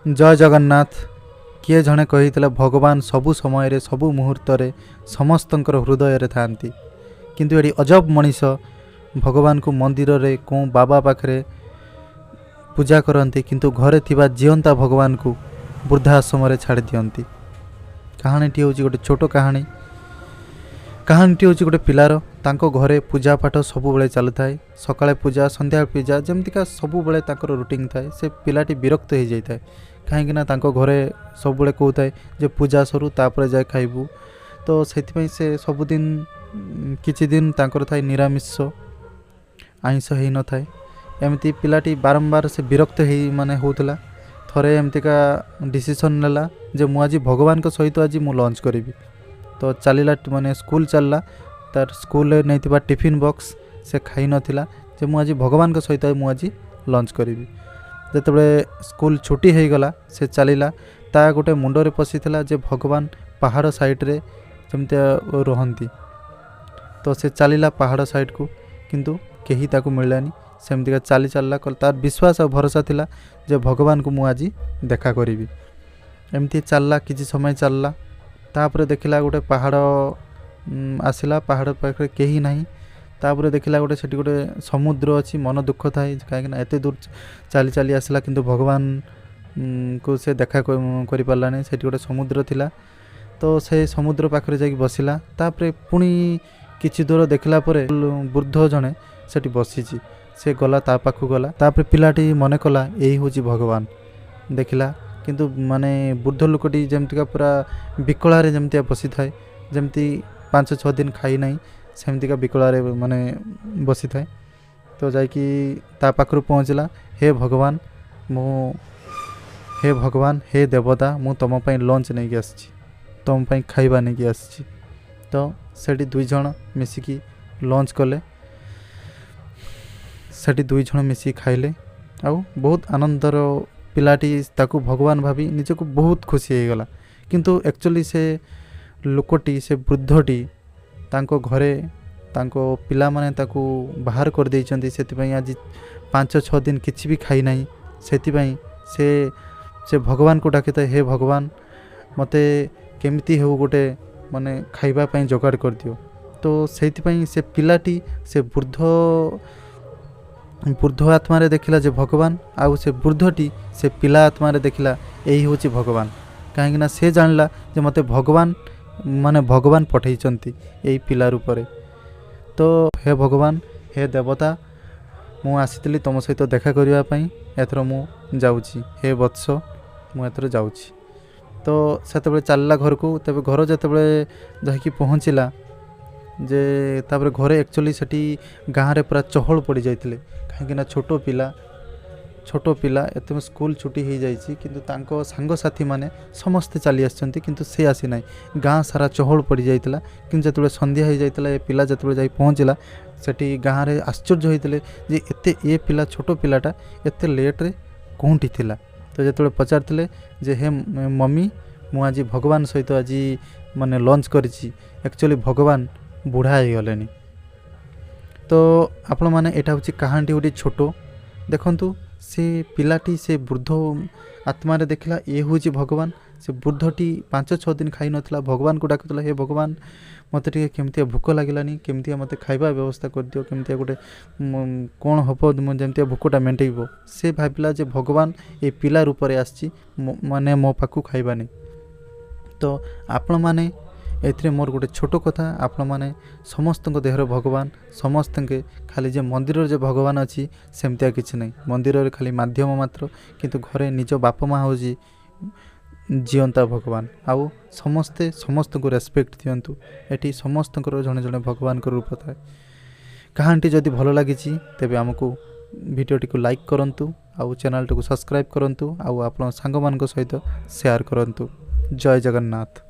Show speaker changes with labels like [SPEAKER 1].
[SPEAKER 1] जय जगन्नाथ। किए जड़े कही भगवान सबु समय सबु मुहूर्त समस्तंकर हृदय रे थांती, किंतु ये अजब मनीष भगवान को मंदिर रे कौ बाबा पाखरे पूजा करती, किंतु घरे थिबा जीवंता भगवान को वृद्धाश्रम छाड़ दियंती। कहानीटी हूँ गोटे छोट कहानी। कहानीटी हूँ गोटे पिलार तांको घरे पूजा पाठ सबुबले चलु थाए। सकाळे पूजा संध्या पूजा जमतिका सबुबले तांकर रूटीन थाए। से पिलाटी विरक्त हो जाए कहीं तांको घरे सबुबले कहूए जे पूजा सरू तापर जाए खाइबू। तो से सबुदिन किछि दिन तांकर थाए निरामिष आइंष हो न थाए। एमती पिलाटी बारंबार से विरक्त हो माने होतला। थरे एमतिका डिसीजन नेला जे मु आज भगवान को सहित आज मु लंच करी। तो चलला माने स्कूल चलला, तार स्कूल नहीं टिफिन बॉक्स से खाई नथिला जे मु आज भगवान को सहित मु आज लंच करी। जिते स्कूल छुट्टी हो गला से चलला, ता गोटे मुंडरे पशिला जे भगवान पहाड़ साइड रे जमती रहंती। तो से चलला पहाड़ साइड को, किंतु कहीं ताको मिललानी। सेमतिका चली चलला तार विश्वास और भरोसा थिला जे भगवान को मु आज देखा करी। एमती चलला किसी समय चलला, तापर देखला गोटे पहाड़ आसला। पहाड़ पाखे कहीं ना, तापर देखला गोटे सेठी गोटे समुद्र अच्छी। मन दुख थाए कहीं एत दूर चली चली आसला, किंतु भगवान को से देखा कर पारानी। सेठी गोटे समुद्र थिला। तो से समुद्र पाखे जाकि बसिला। तापर पुणी किछि दूर देखला परे वृद्ध जड़े सेठी बसीची। से गला ता पाखु गला। तापर पिलाटी मने कला यही हूँ भगवान। देखला किंतु माने वृद्ध लोकटी जमतिका पूरा विकलारे जमतिया बसी थाए, जमती 5-6 दिन खाई नहीं सेमतिका विकलारे माने बसी थाए। तो जाकि ता पाखरु पहुँचला, हे भगवान हे देवता, मु तुम पई लंच नहीं कि आसी, तुम पई खाइबा नहीं कि आसी। तो सेठी 2 जण मिसिकी लंच कले। सेठी 2 जण मिसी खाइले आउ बहुत आनंदर पिलाटी ताकू भगवान भाभी निजको बहुत खुशी हो गला। किंतु एक्चुअली से लोकटी से वृद्धटी तांको घरे तांको पिला माने ताकू बाहर कर देइचंती। सेतिपई आज 5-6 दिन किछि भी खाई नाही। सेतिपई से भगवान को डाके, हे भगवान मते केमिति हो गोटे माने खाइबा पई जोगाड़ कर दियो। तो सेतिपई से पिलाटी से वृद्ध आत्मा रे देखिला जे भगवान, आउ से वृद्धटी से पिला आत्मा रे देखिला यही हूँ भगवान। कहीं से जानला जे मते भगवान माने भगवान पठेइचंती यही पिला रूप रे। तो हे भगवान हे देवता, मु आसीतली तुम सहित देखा करिया पई, एथर मु जाउची। हे वत्स मु एथर जाउची। तो सेतबे चलला घर को। तबे घर जेतबे जाकी पहुँचला जे तापर घरे एक्चुअली सेठी गाँव रे पूरा चहल पड़ जाइतिले। कहीं छोट पिला एत स्कूल छुट्टी हो जाइए, किंतु तांको सांग साथी माने समस्ते चली आसचंती, किंतु से आसी ना। गाँ सारा चहल पड़ जाइतिला। किंतु जेतबे संध्या हो जाइतिला, ए पिला जेतबे जाई पहुँचला सेठी गाँव रे आश्चर्य होइतिले जे एते ए पिला छोट पिलाटा एते लेट रे कोंठी थिला। तो जेतबे पचारतिले जे हे मम्मी मु आज भगवान सहित आज माने लंच करिछि, एक्चुअली भगवान बुढ़ा हो गले। तो आपण माने एटा होची कहानी गोटे छोट। देखंतु से पिलाटी से वृद्ध आत्मा रे देखला ये हूँ भगवान। से वृद्धटी 5-6 दिन खाई नथिला, भगवान को डाकुला, हे भगवान मते टिके केमती भूख लागिलानी, केमती मते खाइबा व्यवस्था कर दियो, केमती गोटे कौन हबो जेमती भूखटा मेंटेइबो। से भाबिला जे भगवान ए पिला रूप रे आछि, माने मो पाखु खाइबा नहीं। तो आपण माने एथरे मोर गोटे छोट कथा, आपण माने समस्त देहर भगवान, समस्त खाली जे मंदिर जे भगवान अच्छी सेमतिया किछि नहीं। मंदिर खाली माध्यम मात्र, किंतु घरे निज बाप माँ हूँ जीवंता भगवान। आउ समस्ते समस्त को रेस्पेक्ट दियंतु। एटी समस्त जड़े जड़े भगवान को रूप थाए। कहानीटी जदि भल लगी तेबे आमको वीडियोटी को लाइक करंतु, आउ चैनल को सब्सक्राइब करंतु, आउ आपण सांग मान सहित शेयर करंतु। जय जगन्नाथ।